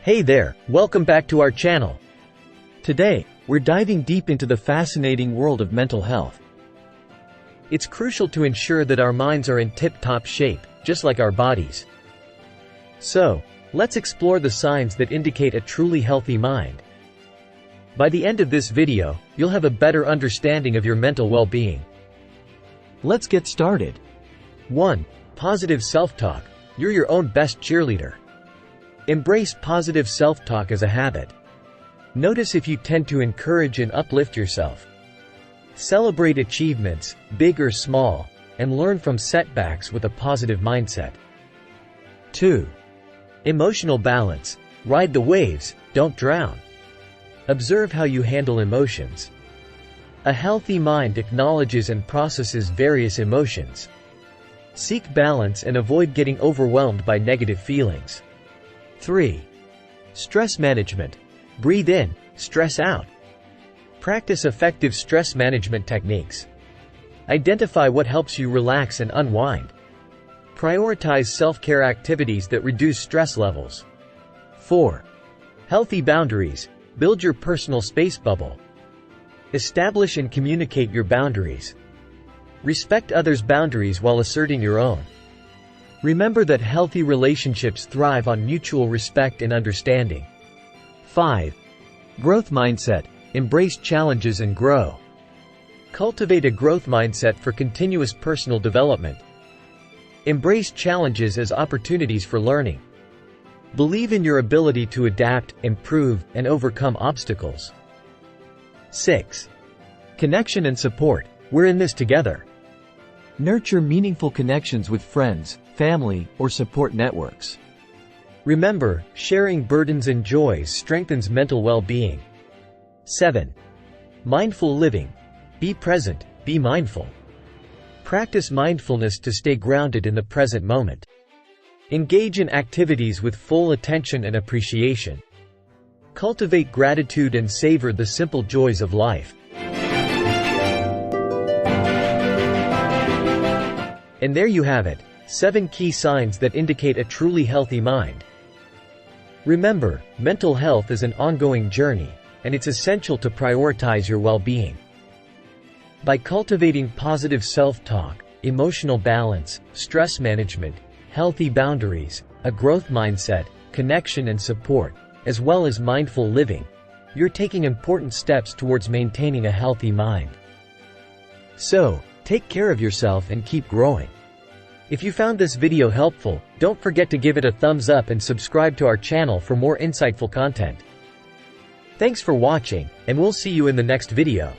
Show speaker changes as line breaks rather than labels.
Hey there, welcome back to our channel. Today, we're diving deep into the fascinating world of mental health. It's crucial to ensure that our minds are in tip-top shape, just like our bodies. So, let's explore the signs that indicate a truly healthy mind. By the end of this video, you'll have a better understanding of your mental well-being. Let's get started. 1. Positive self-talk. You're your own best cheerleader. Embrace positive self-talk as a habit. Notice if you tend to encourage and uplift yourself. Celebrate achievements, big or small, and learn from setbacks with a positive mindset. 2. Emotional balance. Ride the waves, don't drown. Observe how you handle emotions. A healthy mind acknowledges and processes various emotions. Seek balance and avoid getting overwhelmed by negative feelings. 3. Stress management. Breathe in, stress out. Practice effective stress management techniques. Identify what helps you relax and unwind. Prioritize self-care activities that reduce stress levels. 4. Healthy boundaries. Build your personal space bubble. Establish and communicate your boundaries. Respect others' boundaries while asserting your own. Remember that healthy relationships thrive on mutual respect and understanding. 5. Growth mindset. Embrace challenges and grow. Cultivate a growth mindset for continuous personal development. Embrace challenges as opportunities for learning. Believe in your ability to adapt, improve, and overcome obstacles. 6. Connection and support. We're in this together. Nurture meaningful connections with friends, family, or support networks. Remember, sharing burdens and joys strengthens mental well-being. 7. Mindful living. Be present, be mindful. Practice mindfulness to stay grounded in the present moment. Engage in activities with full attention and appreciation. Cultivate gratitude and savor the simple joys of life. And there you have it, 7 key signs that indicate a truly healthy mind. Remember, mental health is an ongoing journey, and it's essential to prioritize your well-being. By cultivating positive self-talk, emotional balance, stress management, healthy boundaries, a growth mindset, connection and support, as well as mindful living, you're taking important steps towards maintaining a healthy mind. So, take care of yourself and keep growing. If you found this video helpful, don't forget to give it a thumbs up and subscribe to our channel for more insightful content. Thanks for watching, and we'll see you in the next video.